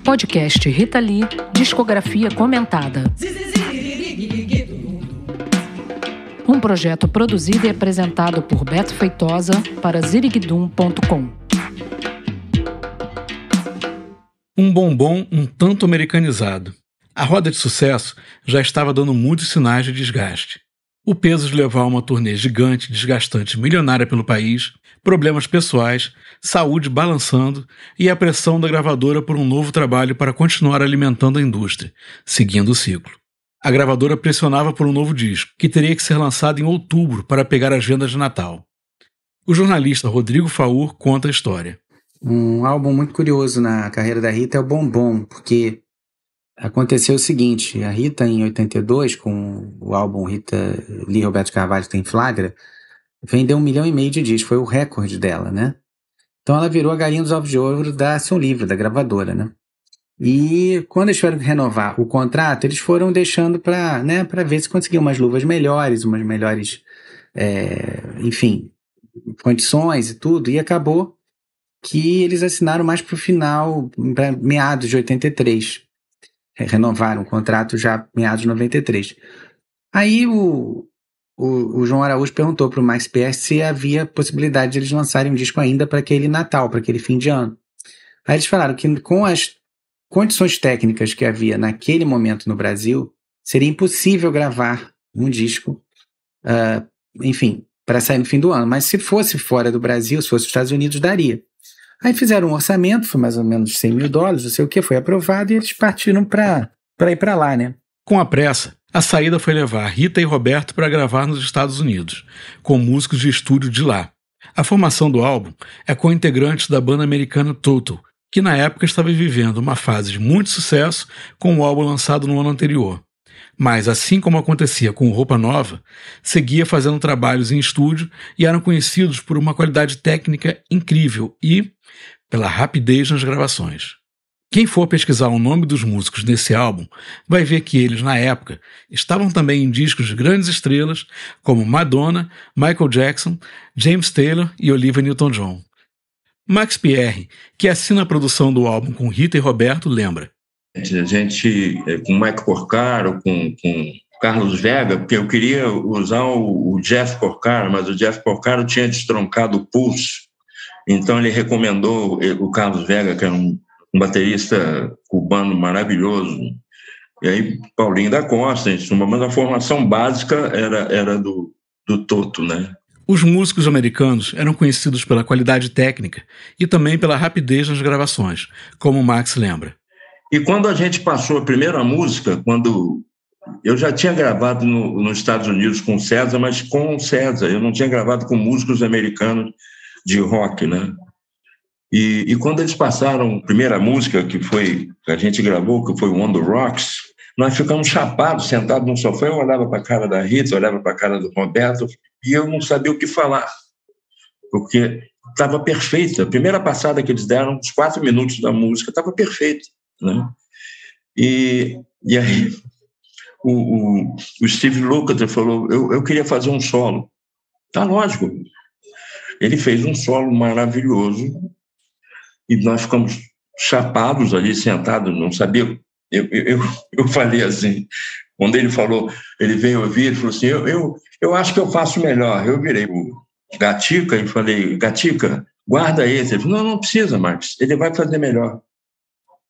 Podcast Rita Lee, discografia comentada. Um projeto produzido e apresentado por Beto Feitosa para ziriguidum.com. Um bombom um tanto americanizado. A roda de sucesso já estava dando muitos sinais de desgaste. O peso de levar uma turnê gigante, desgastante, milionária pelo país, problemas pessoais, saúde balançando e a pressão da gravadora por um novo trabalho para continuar alimentando a indústria, seguindo o ciclo. A gravadora pressionava por um novo disco, que teria que ser lançado em outubro para pegar a agenda de Natal. O jornalista Rodrigo Faur conta a história. Um álbum muito curioso na carreira da Rita é o Bombom, porque aconteceu o seguinte: a Rita, em 82, com o álbum Rita Lee Roberto Carvalho Tem Flagra, vendeu 1,5 milhão de discos, foi o recorde dela, né? Então ela virou a galinha dos ovos de ouro da Ação Livre, da gravadora, né? E quando eles tiveram que renovar o contrato, eles foram deixando para ver se conseguiam umas luvas melhores, umas melhores, enfim, condições e tudo, e acabou que eles assinaram mais para o final, para meados de 83. Renovaram o contrato já meados de 93. Aí o João Araújo perguntou para o Max Pierce se havia possibilidade de eles lançarem um disco ainda para aquele Natal, para aquele fim de ano. Aí eles falaram que com as condições técnicas que havia naquele momento no Brasil, seria impossível gravar um disco, enfim, para sair no fim do ano. Mas se fosse fora do Brasil, se fosse nos Estados Unidos, daria. Aí fizeram um orçamento, foi mais ou menos $100 mil, não sei o que, foi aprovado e eles partiram para ir para lá, né? Com a pressa, a saída foi levar Rita e Roberto para gravar nos Estados Unidos, com músicos de estúdio de lá. A formação do álbum é com integrantes da banda americana Toto, que na época estava vivendo uma fase de muito sucesso com o álbum lançado no ano anterior. Mas, assim como acontecia com Roupa Nova, seguia fazendo trabalhos em estúdio e eram conhecidos por uma qualidade técnica incrível e pela rapidez nas gravações. Quem for pesquisar o nome dos músicos desse álbum vai ver que eles, na época, estavam também em discos de grandes estrelas como Madonna, Michael Jackson, James Taylor e Olivia Newton-John. Max Pierre, que assina a produção do álbum com Rita e Roberto, lembra. A gente, com Mike Porcaro, com Carlos Vega, porque eu queria usar o Jeff Porcaro, mas o Jeff Porcaro tinha destroncado o pulso, então ele recomendou o Carlos Vega, que era um baterista cubano maravilhoso, e aí Paulinho da Costa, mas a formação básica era do Toto, né? Os músicos americanos eram conhecidos pela qualidade técnica e também pela rapidez nas gravações, como o Max lembra. E quando a gente passou a primeira música, quando eu já tinha gravado nos Estados Unidos com o César, mas com o César, eu não tinha gravado com músicos americanos de rock, né? E quando eles passaram a primeira música que a gente gravou, que foi o On The Rocks, nós ficamos chapados, sentados no sofá, eu olhava para a cara da Rita, olhava para a cara do Roberto, e eu não sabia o que falar, porque estava perfeito. A primeira passada que eles deram, os 4 minutos da música, estava perfeito, né? E aí o Steve Lukather falou, eu queria fazer um solo. Tá, lógico. Ele fez um solo maravilhoso e nós ficamos chapados ali, sentados, não sabia. Eu falei assim, quando ele falou, ele veio ouvir, ele falou assim, eu acho que eu faço melhor. Eu virei o Gatica e falei, Gatica, guarda esse. Ele falou, não precisa, Marcos, ele vai fazer melhor.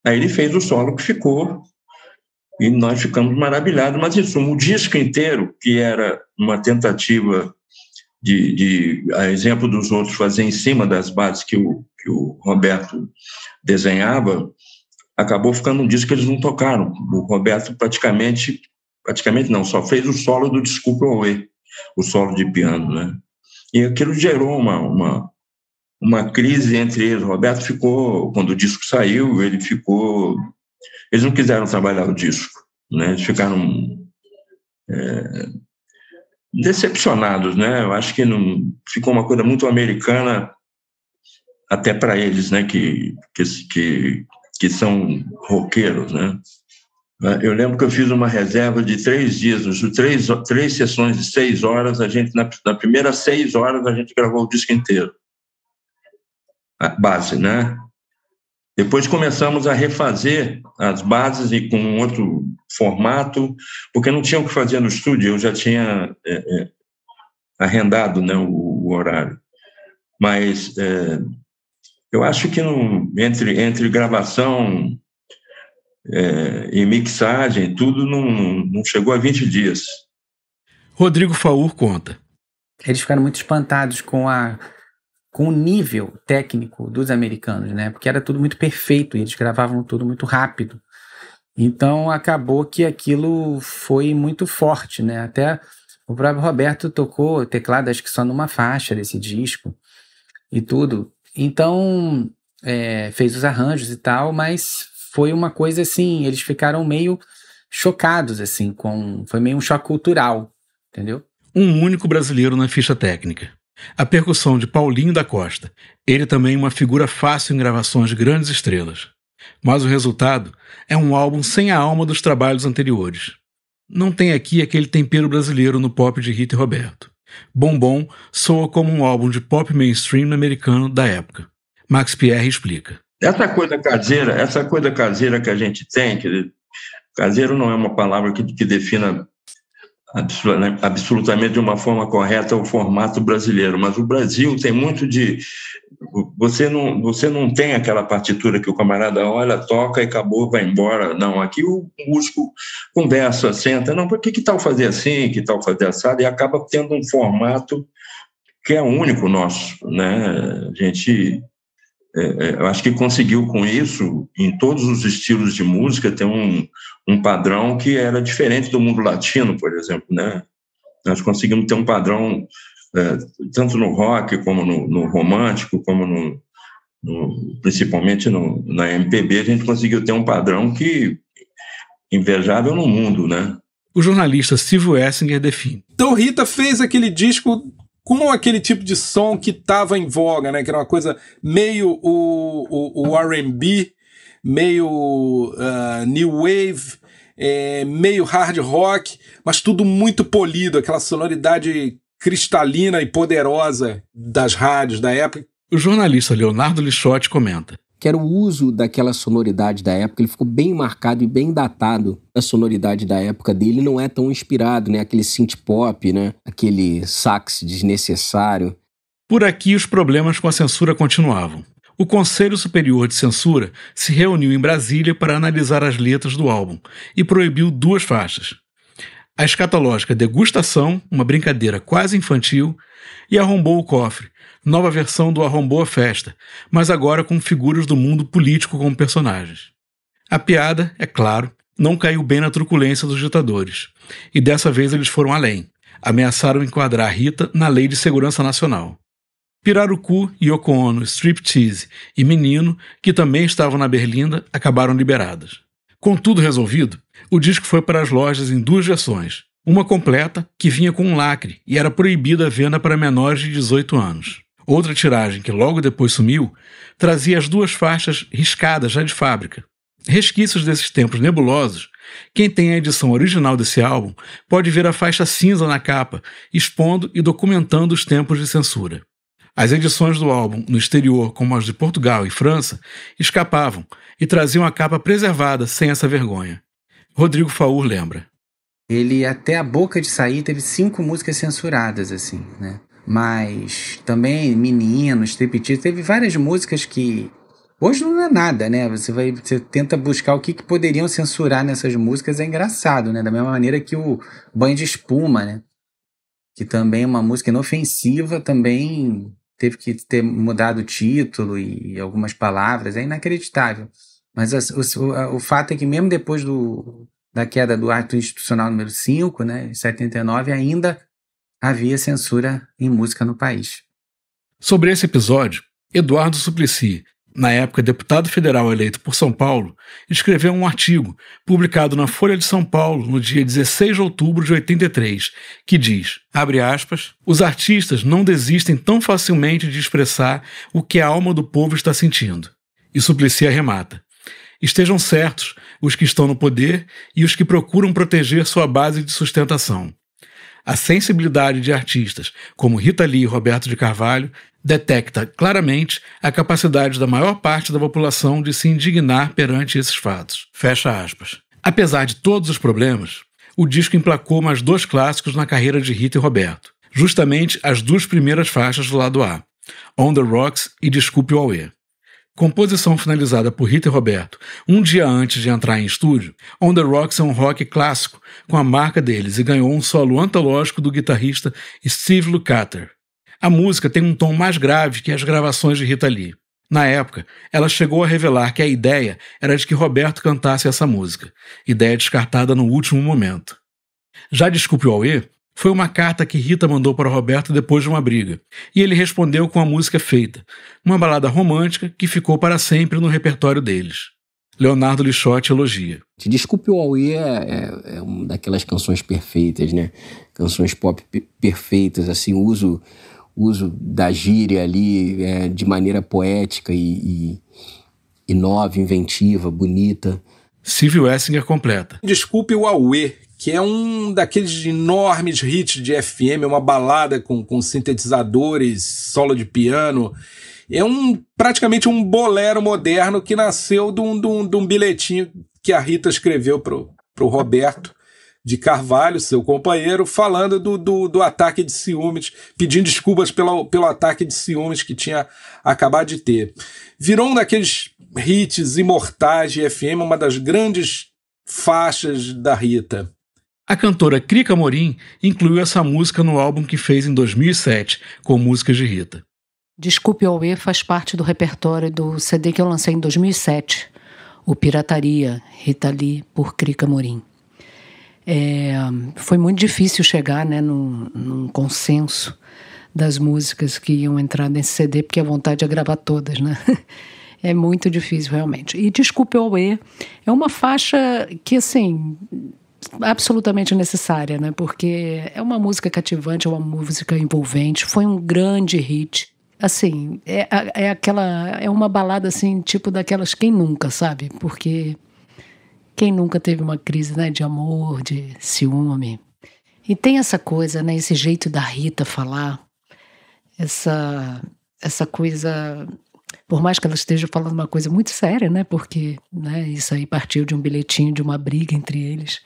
Aí ele fez o solo que ficou e nós ficamos maravilhados. Mas isso, o disco inteiro, que era uma tentativa a exemplo dos outros, fazer em cima das bases que o Roberto desenhava, acabou ficando um disco que eles não tocaram. O Roberto praticamente não, só fez o solo do Desculpa Away, o solo de piano, né? E aquilo gerou uma crise entre eles. O Roberto ficou, quando o disco saiu, eles não quiseram trabalhar o disco, né? Eles ficaram decepcionados, né? Eu acho que não ficou uma coisa muito americana até para eles, né? Que são roqueiros, né? Eu lembro que eu fiz uma reserva de 3 dias, três sessões de 6 horas, a gente, na primeira 6 horas, a gente gravou o disco inteiro. A base, né? Depois começamos a refazer as bases e com um outro formato, porque não tinha o que fazer no estúdio, eu já tinha arrendado, né, o horário. Mas eu acho que entre gravação e mixagem, tudo não chegou a 20 dias. Rodrigo Faur conta. Eles ficaram muito espantados com o nível técnico dos americanos, né? Porque era tudo muito perfeito e eles gravavam tudo muito rápido. Então acabou que aquilo foi muito forte, né? Até o próprio Roberto tocou teclado, acho que só numa faixa desse disco e tudo. Então fez os arranjos e tal, mas foi uma coisa assim, eles ficaram meio chocados, assim, foi meio um choque cultural, entendeu? Um único brasileiro na ficha técnica. A percussão de Paulinho da Costa. Ele também uma figura fácil em gravações de grandes estrelas. Mas o resultado é um álbum sem a alma dos trabalhos anteriores. Não tem aqui aquele tempero brasileiro no pop de Rita e Roberto. Bombom soa como um álbum de pop mainstream americano da época. Max Pierre explica. Essa coisa caseira que a gente tem, que caseiro não é uma palavra que defina absolutamente de uma forma correta o formato brasileiro, mas o Brasil tem muito de... Você não tem aquela partitura que o camarada olha, toca e acabou, vai embora. Não, aqui o músico conversa, senta, não, por que tal fazer assim, que tal fazer assado, e acaba tendo um formato que é único nosso, né? A gente... eu acho que conseguiu com isso, em todos os estilos de música, ter um padrão que era diferente do mundo latino, por exemplo, né? Nós conseguimos ter um padrão, tanto no rock, como no romântico, como principalmente na MPB, a gente conseguiu ter um padrão que invejável no mundo, né? O jornalista Silvio Essinger define. Então Rita fez aquele disco com aquele tipo de som que estava em voga, né? Que era uma coisa meio o R&B, meio new wave, meio hard rock, mas tudo muito polido, aquela sonoridade cristalina e poderosa das rádios da época. O jornalista Leonardo Lixotti comenta. Que era o uso daquela sonoridade da época, ele ficou bem marcado e bem datado. A sonoridade da época dele não é tão inspirado, né? Aquele synth pop, né? Aquele sax desnecessário. Por aqui os problemas com a censura continuavam. O Conselho Superior de Censura se reuniu em Brasília para analisar as letras do álbum e proibiu 2 faixas. A escatológica Degustação, uma brincadeira quase infantil, e Arrombou o Cofre, nova versão do Arrombou a Festa, mas agora com figuras do mundo político como personagens. A piada, é claro, não caiu bem na truculência dos ditadores, e dessa vez eles foram além. Ameaçaram enquadrar Rita na Lei de Segurança Nacional. Pirarucu, Yoko Ono, Striptease e Menino, que também estavam na Berlinda, acabaram liberadas. Com tudo resolvido, o disco foi para as lojas em 2 versões. Uma completa, que vinha com um lacre e era proibida a venda para menores de 18 anos. Outra tiragem, que logo depois sumiu, trazia as 2 faixas riscadas já de fábrica. Resquícios desses tempos nebulosos, quem tem a edição original desse álbum pode ver a faixa cinza na capa, expondo e documentando os tempos de censura. As edições do álbum no exterior, como as de Portugal e França, escapavam e traziam a capa preservada sem essa vergonha. Rodrigo Faur lembra. Ele, até a boca de sair, teve 5 músicas censuradas, assim, né? Mas também Menino, Striptease, teve várias músicas que hoje não é nada, né? Você tenta buscar o que poderiam censurar nessas músicas, é engraçado, né? Da mesma maneira que o Banho de Espuma, né? Que também é uma música inofensiva, também teve que ter mudado o título e algumas palavras, é inacreditável. Mas o fato é que mesmo depois da queda do ato institucional número 5, né, em 79, ainda havia censura em música no país. Sobre esse episódio, Eduardo Suplicy, na época deputado federal eleito por São Paulo, escreveu um artigo publicado na Folha de São Paulo no dia 16 de outubro de 83, que diz, abre aspas, os artistas não desistem tão facilmente de expressar o que a alma do povo está sentindo. E Suplicy arremata. Estejam certos os que estão no poder e os que procuram proteger sua base de sustentação. A sensibilidade de artistas como Rita Lee e Roberto de Carvalho detecta claramente a capacidade da maior parte da população de se indignar perante esses fatos. Fecha aspas. Apesar de todos os problemas, o disco emplacou mais 2 clássicos na carreira de Rita e Roberto, justamente as 2 primeiras faixas do lado A, On the Rocks e Desculpe o Auê. Composição finalizada por Rita e Roberto um dia antes de entrar em estúdio, On the Rocks é um rock clássico com a marca deles e ganhou um solo antológico do guitarrista Steve Lukather. A música tem um tom mais grave que as gravações de Rita Lee. Na época, ela chegou a revelar que a ideia era de que Roberto cantasse essa música, ideia descartada no último momento. Já Desculpe o Auê foi uma carta que Rita mandou para Roberto depois de uma briga, e ele respondeu com a música feita, uma balada romântica que ficou para sempre no repertório deles. Leonardo Lixotti elogia. Desculpe o Auê é uma daquelas canções perfeitas, né? Canções pop perfeitas, assim, o uso da gíria ali de maneira poética e nova, inventiva, bonita. Silvio Essinger completa. Desculpe o Auê, que é um daqueles enormes hits de FM, uma balada com sintetizadores, solo de piano. É praticamente um bolero moderno que nasceu de um bilhetinho que a Rita escreveu pro Roberto de Carvalho, seu companheiro, falando do ataque de ciúmes, pedindo desculpas pelo ataque de ciúmes que tinha acabado de ter. Virou um daqueles hits imortais de FM, uma das grandes faixas da Rita. A cantora Krika Amorim incluiu essa música no álbum que fez em 2007, com músicas de Rita. Desculpe o Auê faz parte do repertório do CD que eu lancei em 2007, o Pirataria, Rita Lee, por Krika Amorim. Foi muito difícil chegar, né, num consenso das músicas que iam entrar nesse CD, porque a vontade é gravar todas, né? É muito difícil, realmente. E Desculpe o Auê é uma faixa que, assim, absolutamente necessária, né? Porque é uma música cativante, é uma música envolvente, foi um grande hit. Assim, é uma balada, assim, tipo daquelas quem nunca, sabe? Porque quem nunca teve uma crise, né, de amor, de ciúme? E tem essa coisa, né, esse jeito da Rita falar, essa coisa, por mais que ela esteja falando uma coisa muito séria, né, porque, né, isso aí partiu de um bilhetinho, de uma briga entre eles,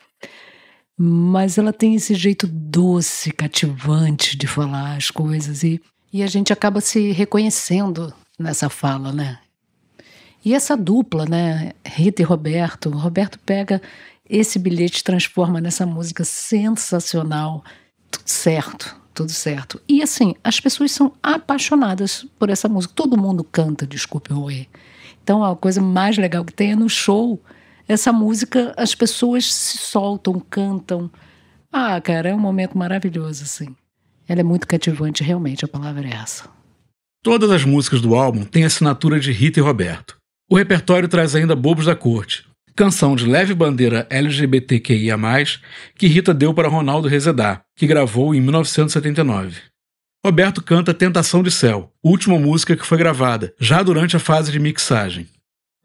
mas ela tem esse jeito doce, cativante de falar as coisas e a gente acaba se reconhecendo nessa fala, né? E essa dupla, né, Rita e Roberto, o Roberto pega esse bilhete e transforma nessa música sensacional, tudo certo. E assim, as pessoas são apaixonadas por essa música, todo mundo canta Desculpe o Auê. Então a coisa mais legal que tem é no show, essa música, as pessoas se soltam, cantam. Ah, cara, é um momento maravilhoso, assim. Ela é muito cativante, realmente, a palavra é essa. Todas as músicas do álbum têm assinatura de Rita e Roberto. O repertório traz ainda Bobos da Corte, canção de leve bandeira LGBTQIA+, que Rita deu para Ronaldo Rezedá, que gravou em 1979. Roberto canta Tentação de Céu, última música que foi gravada, já durante a fase de mixagem.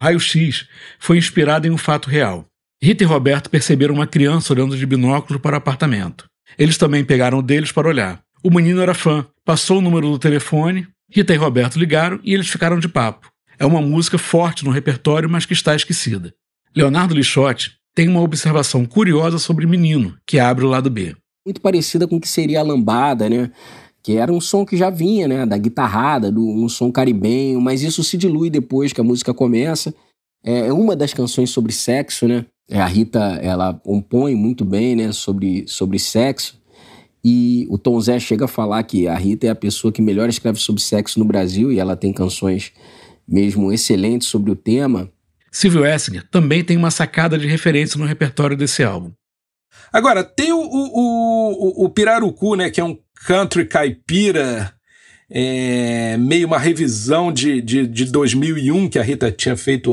Raio X foi inspirado em um fato real. Rita e Roberto perceberam uma criança olhando de binóculos para o apartamento. Eles também pegaram o deles para olhar. O menino era fã, passou o número do telefone, Rita e Roberto ligaram e eles ficaram de papo. É uma música forte no repertório, mas que está esquecida. Leonardo Lixotti tem uma observação curiosa sobre Menino, que abre o lado B. Muito parecida com o que seria a lambada, né? Que era um som que já vinha, né? Da guitarrada, um som caribenho, mas isso se dilui depois que a música começa. É uma das canções sobre sexo, né? A Rita, ela compõe muito bem, né? Sobre sexo. E o Tom Zé chega a falar que a Rita é a pessoa que melhor escreve sobre sexo no Brasil e ela tem canções mesmo excelentes sobre o tema. Silvio Essinger também tem uma sacada de referência no repertório desse álbum. Agora, tem o Pirarucu, né, que é um country caipira, meio uma revisão de 2001, que a Rita tinha feito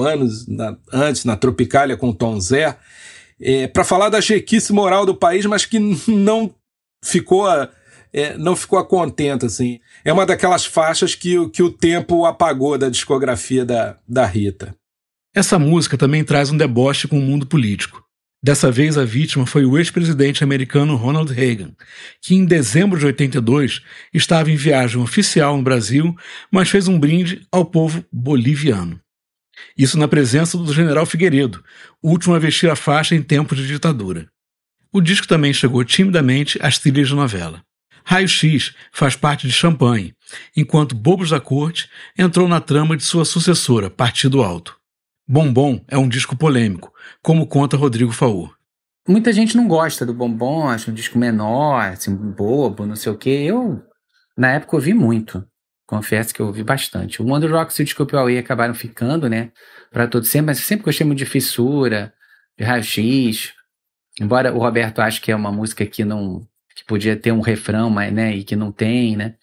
antes, na Tropicália com o Tom Zé, para falar da jequice moral do país, mas que não ficou a contento, assim. É uma daquelas faixas que o tempo apagou da discografia da Rita. Essa música também traz um deboche com o mundo político. Dessa vez, a vítima foi o ex-presidente americano Ronald Reagan, que em dezembro de 82 estava em viagem oficial no Brasil, mas fez um brinde ao povo boliviano. Isso na presença do general Figueiredo, o último a vestir a faixa em tempos de ditadura. O disco também chegou timidamente às trilhas de novela. Raio X faz parte de Champanhe, enquanto Bobos da Corte entrou na trama de sua sucessora, Partido Alto. Bombom é um disco polêmico, como conta Rodrigo Faur. Muita gente não gosta do Bombom, acha um disco menor, assim, bobo, não sei o quê. Eu, na época, ouvi muito. Confesso que eu ouvi bastante. O Wonder Rocks e o Desculpe Away acabaram ficando, né, pra todo sempre, mas eu sempre gostei muito de Fissura, de Raio X. Embora o Roberto ache que é uma música que podia ter um refrão, mas, né, e que não tem, né.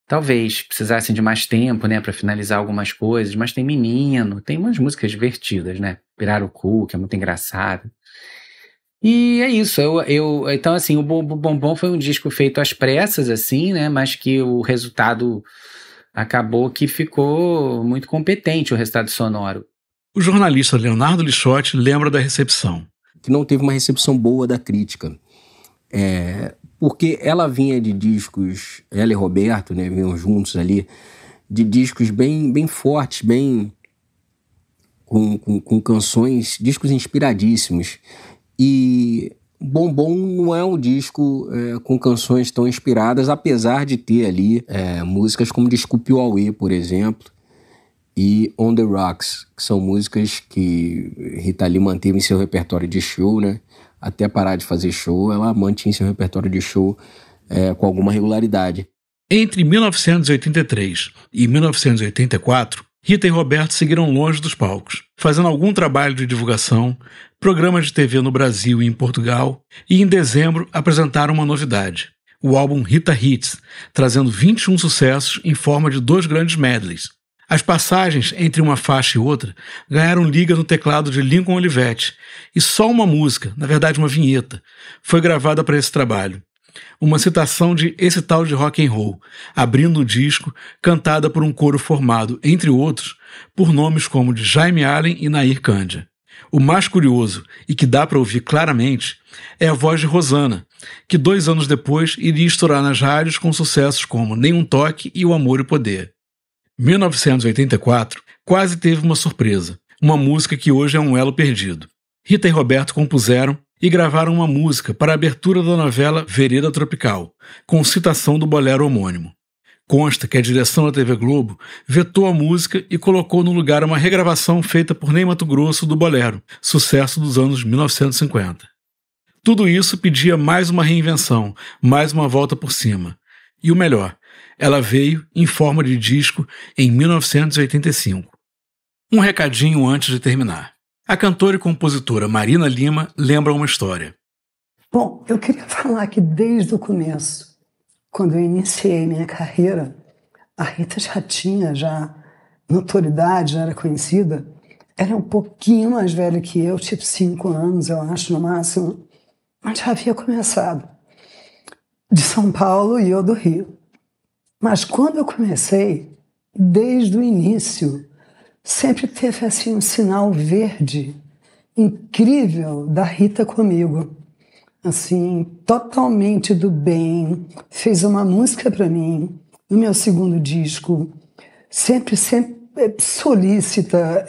Talvez precisassem de mais tempo, né, para finalizar algumas coisas, mas tem Menino, tem umas músicas divertidas, né? Pirarucu, que é muito engraçado. E é isso, então assim, o Bombom foi um disco feito às pressas, assim, né, mas que o resultado acabou que ficou muito competente, o resultado sonoro. O jornalista Leonardo Lixotti lembra da recepção. Que não teve uma recepção boa da crítica. Porque ela vinha de discos, ela e Roberto, né, vinham juntos ali, de discos bem fortes, bem com canções, discos inspiradíssimos. E Bombom não é um disco com canções tão inspiradas, apesar de ter ali músicas como Desculpe o Away, por exemplo, e On The Rocks, que são músicas que Rita Lee manteve em seu repertório de show, né? Até parar de fazer show, ela mantinha seu repertório de show com alguma regularidade. Entre 1983 e 1984, Rita e Roberto seguiram longe dos palcos, fazendo algum trabalho de divulgação, programas de TV no Brasil e em Portugal, e em dezembro apresentaram uma novidade, o álbum Rita Hits, trazendo 21 sucessos em forma de 2 grandes medleys. As passagens entre uma faixa e outra ganharam liga no teclado de Lincoln Olivetti, e só uma música, na verdade uma vinheta, foi gravada para esse trabalho. Uma citação de Esse Tal de Rock and Roll, abrindo o disco, cantada por um coro formado, entre outros, por nomes como de Jaime Allen e Nair Candia. O mais curioso, e que dá para ouvir claramente, é a voz de Rosana, que 2 anos depois iria estourar nas rádios com sucessos como Nenhum Toque e O Amor e o Poder. 1984 quase teve uma surpresa, uma música que hoje é um elo perdido. Rita e Roberto compuseram e gravaram uma música para a abertura da novela Vereda Tropical, com citação do bolero homônimo. Consta que a direção da TV Globo vetou a música e colocou no lugar uma regravação feita por Ney Matogrosso do bolero, sucesso dos anos 1950. Tudo isso pedia mais uma reinvenção, mais uma volta por cima. E o melhor, ela veio em forma de disco em 1985. Um recadinho antes de terminar. A cantora e compositora Marina Lima lembra uma história. Bom, eu queria falar que desde o começo, quando eu iniciei minha carreira, a Rita já tinha notoriedade, já era conhecida. Era um pouquinho mais velha que eu, tipo 5 anos, eu acho, no máximo. Mas já havia começado. De São Paulo e eu do Rio. Mas quando eu comecei, desde o início, sempre teve assim um sinal verde incrível da Rita comigo. Assim, totalmente do bem. Fez uma música para mim, no meu segundo disco. Sempre solícita,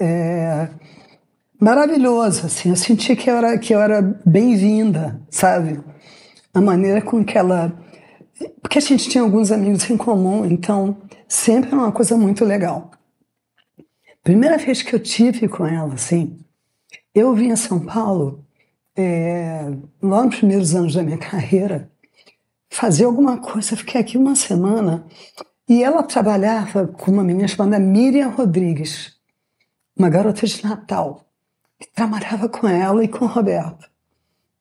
maravilhoso, assim. Eu senti que eu era bem-vinda, sabe? A maneira com que ela... Porque a gente tinha alguns amigos em comum, então sempre era uma coisa muito legal. Primeira vez que eu tive com ela, assim, eu vim a São Paulo, logo nos primeiros anos da minha carreira, fazer alguma coisa. Eu fiquei aqui uma semana e ela trabalhava com uma menina chamada Miriam Rodrigues, uma garota de Natal, que trabalhava com ela e com o Roberto.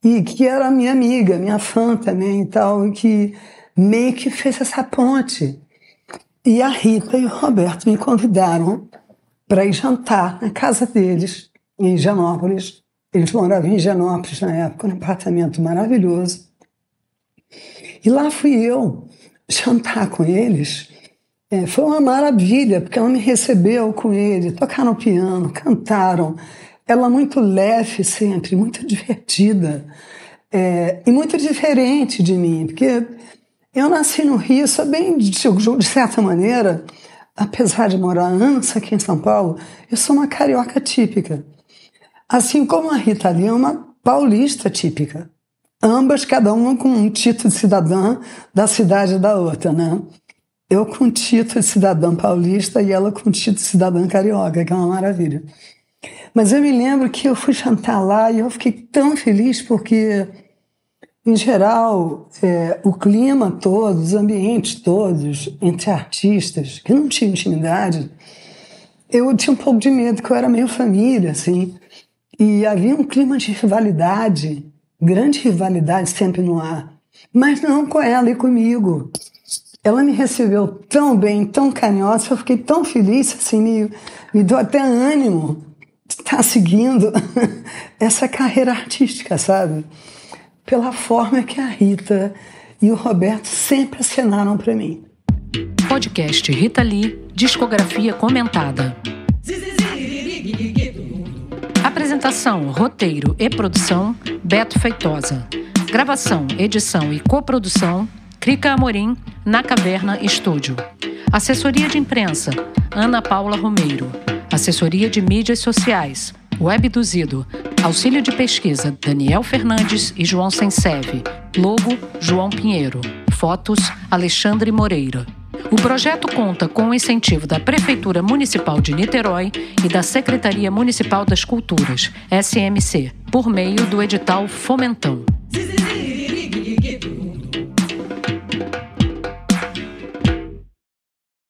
E que era minha amiga, minha fã também e tal, e que meio que fez essa ponte. E a Rita e o Roberto me convidaram para ir jantar na casa deles, em Higienópolis. Eles moravam em Higienópolis na época, num apartamento maravilhoso. E lá fui eu jantar com eles. Foi uma maravilha, porque ela me recebeu com ele, tocaram piano, cantaram, ela muito leve sempre, muito divertida, e muito diferente de mim, porque eu nasci no Rio, sou bem, de certa maneira, apesar de morar anos aqui em São Paulo, eu sou uma carioca típica. Assim como a Rita Lee é uma paulista típica. Ambas, cada uma com um título de cidadã da cidade da outra, né? Eu com título de cidadã paulista e ela com título de cidadã carioca, que é uma maravilha. Mas eu me lembro que eu fui jantar lá e eu fiquei tão feliz porque, em geral, o clima todo, os ambientes todos, entre artistas, que não tinham intimidade, eu tinha um pouco de medo, que eu era meio família, assim, e havia um clima de rivalidade, grande rivalidade sempre no ar, mas não com ela e comigo. Ela me recebeu tão bem, tão carinhosa, eu fiquei tão feliz, assim, me deu até ânimo de estar seguindo essa carreira artística, sabe? Pela forma que a Rita e o Roberto sempre acenaram para mim. Podcast Rita Lee, discografia comentada. Apresentação, roteiro e produção, Beto Feitosa. Gravação, edição e coprodução, Crica Amorim, Na Caverna Estúdio. Assessoria de imprensa, Ana Paula Romeiro. Assessoria de mídias sociais, Webduzido. Auxílio de pesquisa, Daniel Fernandes e João Senseve. Logo, João Pinheiro. Fotos, Alexandre Moreira. O projeto conta com o incentivo da Prefeitura Municipal de Niterói e da Secretaria Municipal das Culturas, SMC, por meio do edital Fomentão.